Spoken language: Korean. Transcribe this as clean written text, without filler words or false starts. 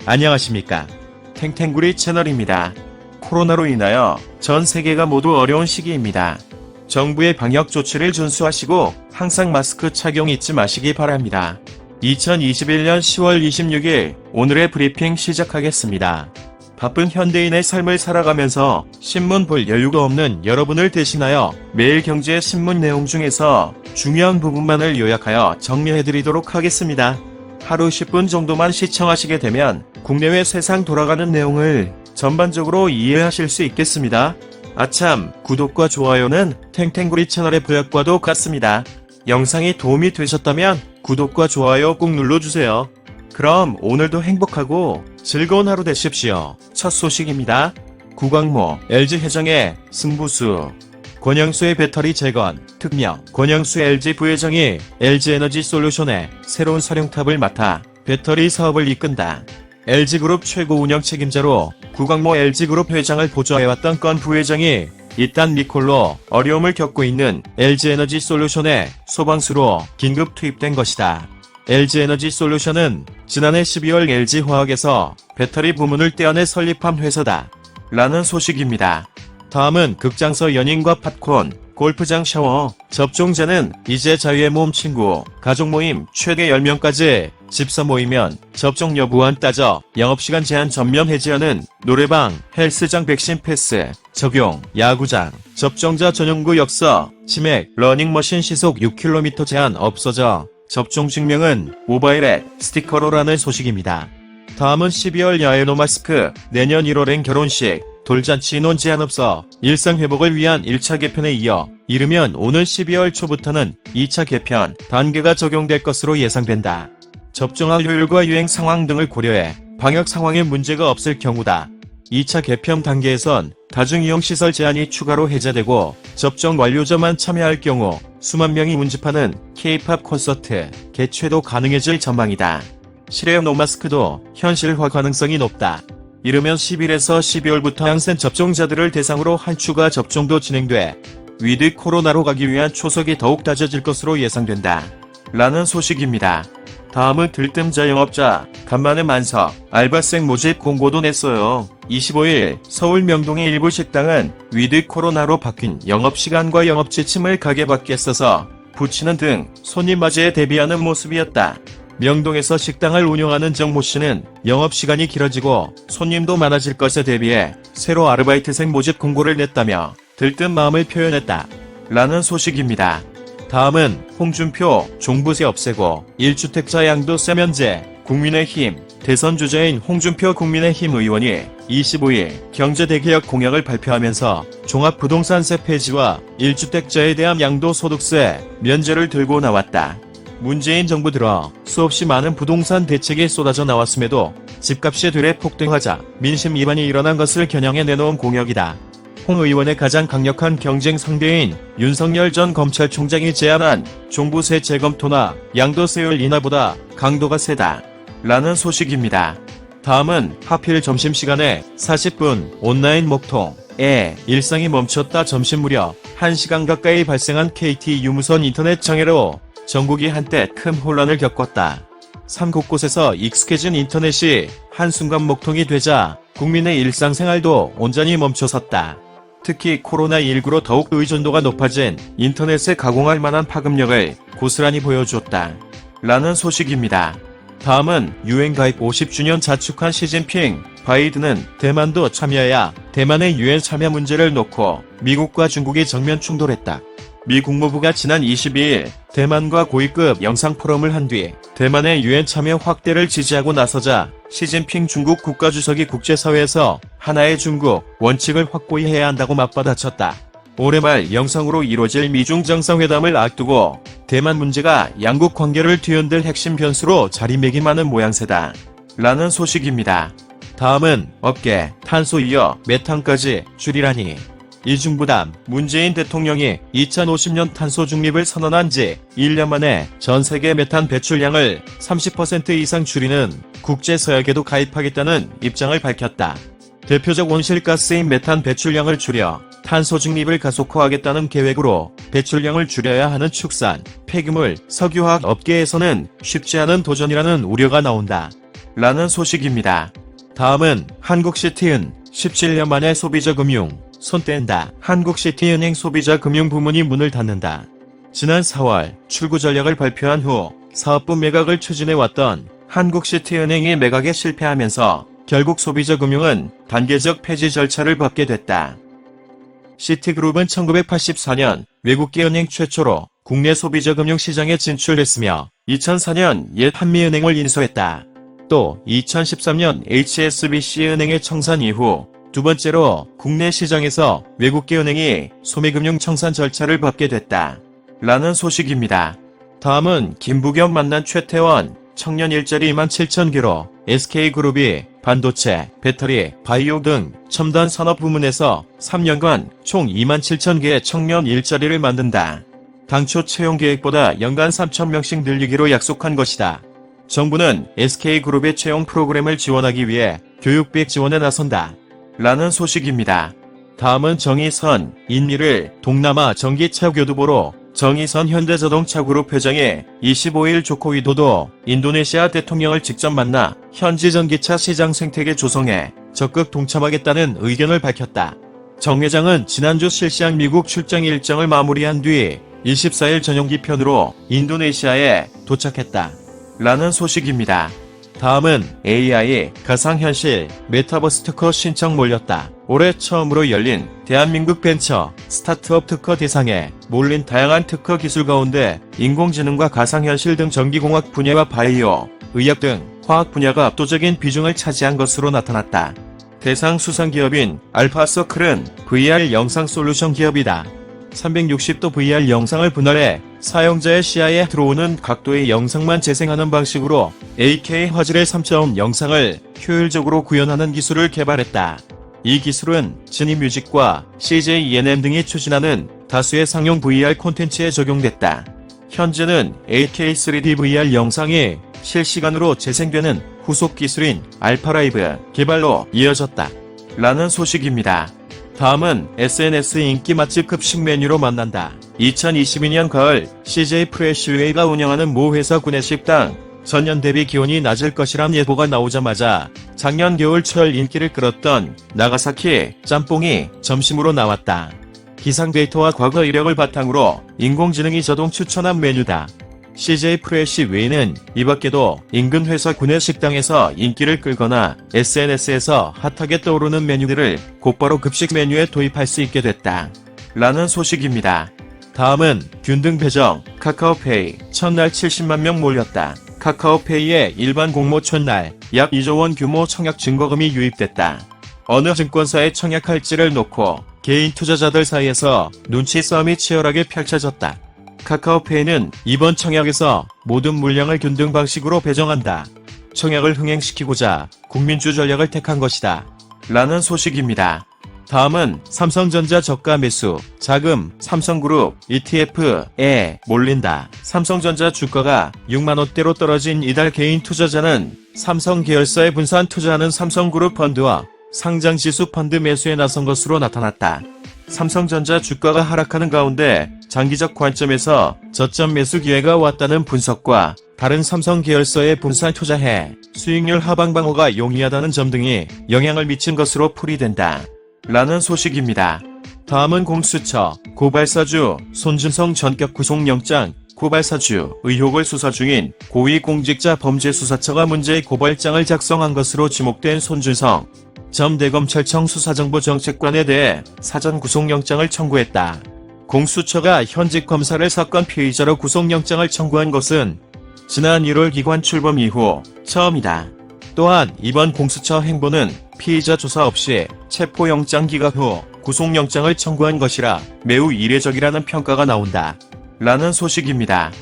안녕하십니까. 탱탱구리 채널입니다. 코로나로 인하여 전 세계가 모두 어려운 시기입니다. 정부의 방역 조치를 준수하시고 항상 마스크 착용 잊지 마시기 바랍니다. 2021년 10월 26일 오늘의 브리핑 시작하겠습니다. 바쁜 현대인의 삶을 살아가면서 신문 볼 여유가 없는 여러분을 대신하여 매일 경제 신문 내용 중에서 중요한 부분만을 요약하여 정리해드리도록 하겠습니다. 하루 10분 정도만 시청하시게 되면 국내외 세상 돌아가는 내용을 전반적으로 이해하실 수 있겠습니다. 아참, 구독과 좋아요는 탱탱구리 채널의 부역과도 같습니다. 영상이 도움이 되셨다면 구독과 좋아요 꼭 눌러주세요. 그럼 오늘도 행복하고 즐거운 하루 되십시오. 첫 소식입니다. 구광모 LG 회장의 승부수. 권영수의 배터리 재건, 특명. 권영수 LG 부회장이 LG에너지솔루션의 새로운 사령탑을 맡아 배터리 사업을 이끈다. LG그룹 최고 운영 책임자로 구광모 LG그룹 회장을 보좌해왔던 권 부회장이 이딴 리콜로 어려움을 겪고 있는 LG에너지솔루션의 소방수로 긴급 투입된 것이다. LG에너지솔루션은 지난해 12월 LG화학에서 배터리 부문을 떼어내 설립한 회사다. 라는 소식입니다. 다음은 극장서 연인과 팝콘, 골프장 샤워, 접종자는 이제 자유의 몸 친구, 가족 모임 최대 10명까지, 집사 모이면 접종 여부안 따져 영업시간 제한 전면 해제하는 노래방, 헬스장 백신 패스, 적용, 야구장, 접종자 전용구 역서, 치맥, 러닝머신 시속 6km 제한 없어져 접종 증명은 모바일 앱, 스티커로라는 소식입니다. 다음은 12월 야외노 마스크, 내년 1월엔 결혼식, 돌잔치 인원 제한 없어 일상회복을 위한 1차 개편에 이어 이르면 오는 12월 초부터는 2차 개편 단계가 적용될 것으로 예상된다. 접종할 효율과 유행 상황 등을 고려해 방역 상황에 문제가 없을 경우다. 2차 개편 단계에선 다중이용시설 제한이 추가로 해제되고 접종 완료자만 참여할 경우 수만 명이 운집하는 K-팝 콘서트 개최도 가능해질 전망이다. 실외 노마스크도 현실화 가능성이 높다. 이르면 10일에서 12월부터 항센 접종자들을 대상으로 한 추가 접종도 진행돼 위드 코로나로 가기 위한 초석이 더욱 다져질 것으로 예상된다. 라는 소식입니다. 다음은 들뜸자 영업자, 간만에 만석, 알바생 모집 공고도 냈어요. 25일 서울 명동의 일부 식당은 위드 코로나로 바뀐 영업시간과 영업지침을 가게 밖에 써서 붙이는 등 손님 맞이에 대비하는 모습이었다. 명동에서 식당을 운영하는 정모 씨는 영업시간이 길어지고 손님도 많아질 것에 대비해 새로 아르바이트생 모집 공고를 냈다며 들뜬 마음을 표현했다. 라는 소식입니다. 다음은 홍준표 종부세 없애고 1주택자 양도세 면제. 국민의힘 대선 주자인 홍준표 국민의힘 의원이 25일 경제대개혁 공약을 발표하면서 종합부동산세 폐지와 1주택자에 대한 양도소득세 면제를 들고 나왔다. 문재인 정부 들어 수없이 많은 부동산 대책이 쏟아져 나왔음에도 집값이 되레 폭등하자 민심 이반이 일어난 것을 겨냥해 내놓은 공약이다. 홍 의원의 가장 강력한 경쟁 상대인 윤석열 전 검찰총장이 제안한 종부세 재검토나 양도세율 인하보다 강도가 세다. 라는 소식입니다. 다음은 하필 점심시간에 40분 온라인 먹통에 일상이 멈췄다. 점심 무렵 1시간 가까이 발생한 KT 유무선 인터넷 장애로 전국이 한때 큰 혼란을 겪었다. 삶 곳곳에서 익숙해진 인터넷이 한순간 먹통이 되자 국민의 일상생활도 온전히 멈춰섰다. 특히 코로나19로 더욱 의존도가 높아진 인터넷에 가공할 만한 파급력을 고스란히 보여줬다. 라는 소식입니다. 다음은 유엔 가입 50주년 자축한 시진핑, 바이든은 대만도 참여해야 대만의 유엔 참여 문제를 놓고 미국과 중국이 정면 충돌했다. 미 국무부가 지난 22일 대만과 고위급 영상포럼을 한 뒤 대만의 유엔 참여 확대를 지지하고 나서자 시진핑 중국 국가주석이 국제사회에서 하나의 중국 원칙을 확고히 해야 한다고 맞받아쳤다. 올해 말 영상으로 이뤄질 미중 정상회담을 앞두고 대만 문제가 양국 관계를 뒤흔들 핵심 변수로 자리매김하는 모양새다. 라는 소식입니다. 다음은 업계, 탄소 이어 메탄까지 줄이라니. 이중부담. 문재인 대통령이 2050년 탄소 중립을 선언한 지 1년 만에 전 세계 메탄 배출량을 30% 이상 줄이는 국제서약에도 가입하겠다는 입장을 밝혔다. 대표적 온실가스인 메탄 배출량을 줄여 탄소 중립을 가속화하겠다는 계획으로 배출량을 줄여야 하는 축산, 폐기물, 석유화학 업계에서는 쉽지 않은 도전이라는 우려가 나온다. 라는 소식입니다. 다음은 한국시티은 17년 만에 소비자 금융 손 뗀다. 한국시티은행 소비자 금융 부문이 문을 닫는다. 지난 4월 출구 전략을 발표한 후 사업부 매각을 추진해왔던 한국시티은행이 매각에 실패하면서 결국 소비자금융은 단계적 폐지 절차를 밟게 됐다. 시티그룹은 1984년 외국계 은행 최초로 국내 소비자금융 시장에 진출했으며 2004년 옛 한미은행을 인수했다. 또 2013년 HSBC은행의 청산 이후 두 번째로 국내 시장에서 외국계 은행이 소매금융 청산 절차를 밟게 됐다. 라는 소식입니다. 다음은 김부겸 만난 최태원, 청년 일자리 27,000개로 SK그룹이 반도체, 배터리, 바이오 등 첨단 산업 부문에서 3년간 총 27,000개의 청년 일자리를 만든다. 당초 채용 계획보다 연간 3,000명씩 늘리기로 약속한 것이다. 정부는 SK그룹의 채용 프로그램을 지원하기 위해 교육비 지원에 나선다. 라는 소식입니다. 다음은 정의선, 인미를 동남아 전기차 교두보로 정의선 현대자동차그룹 회장이 25일 조코 위도도 인도네시아 대통령을 직접 만나 현지 전기차 시장 생태계 조성에 적극 동참하겠다는 의견을 밝혔다. 정 회장은 지난주 실시한 미국 출장 일정을 마무리한 뒤 24일 저녁 편으로 인도네시아에 도착했다. 라는 소식입니다. 다음은 AI, 가상현실, 메타버스 특허 신청 몰렸다. 올해 처음으로 열린 대한민국 벤처 스타트업 특허 대상에 몰린 다양한 특허 기술 가운데 인공지능과 가상현실 등 전기공학 분야와 바이오, 의학 등 화학 분야가 압도적인 비중을 차지한 것으로 나타났다. 대상 수상 기업인 알파서클은 VR 영상 솔루션 기업이다. 360도 VR 영상을 분할해 사용자의 시야에 들어오는 각도의 영상만 재생하는 방식으로 8K 화질의 3점 영상을 효율적으로 구현하는 기술을 개발했다. 이 기술은 지니뮤직과 CJ ENM 등이 추진하는 다수의 상용 VR 콘텐츠에 적용됐다. 현재는 8K 3D VR 영상이 실시간으로 재생되는 후속 기술인 알파라이브 개발로 이어졌다. 라는 소식입니다. 다음은 SNS 인기 맛집 급식 메뉴로 만난다. 2022년 가을 CJ 프레시웨이가 운영하는 모 회사 구내식당 전년 대비 기온이 낮을 것이란 예보가 나오자마자 작년 겨울철 인기를 끌었던 나가사키 짬뽕이 점심으로 나왔다. 기상 데이터와 과거 이력을 바탕으로 인공지능이 자동 추천한 메뉴다. CJ 프레시웨이는 이밖에도 인근 회사 구내식당에서 인기를 끌거나 SNS에서 핫하게 떠오르는 메뉴들을 곧바로 급식 메뉴에 도입할 수 있게 됐다. 라는 소식입니다. 다음은 균등 배정, 카카오페이, 첫날 70만 명 몰렸다. 카카오페이의 일반 공모 첫날 약 2조 원 규모 청약 증거금이 유입됐다. 어느 증권사에 청약할지를 놓고 개인 투자자들 사이에서 눈치 싸움이 치열하게 펼쳐졌다. 카카오페이는 이번 청약에서 모든 물량을 균등 방식으로 배정한다. 청약을 흥행시키고자 국민주 전략을 택한 것이다. 라는 소식입니다. 다음은 삼성전자 저가 매수, 자금, 삼성그룹 ETF에 몰린다. 삼성전자 주가가 6만원대로 떨어진 이달 개인 투자자는 삼성 계열사에 분산 투자하는 삼성그룹 펀드와 상장지수 펀드 매수에 나선 것으로 나타났다. 삼성전자 주가가 하락하는 가운데 장기적 관점에서 저점 매수 기회가 왔다는 분석과 다른 삼성 계열사에 분산 투자해 수익률 하방 방어가 용이하다는 점 등이 영향을 미친 것으로 풀이된다. 라는 소식입니다. 다음은 공수처, 고발사주, 손준성 전격 구속영장, 고발사주, 의혹을 수사 중인 고위공직자범죄수사처가 문제의 고발장을 작성한 것으로 지목된 손준성 전 대검찰청 수사정보정책관에 대해 사전 구속영장을 청구했다. 공수처가 현직 검사를 사건 피의자로 구속영장을 청구한 것은 지난 1월 기관 출범 이후 처음이다. 또한 이번 공수처 행보는 피의자 조사 없이 체포영장 기각 후 구속영장을 청구한 것이라 매우 이례적이라는 평가가 나온다. 라는 소식입니다.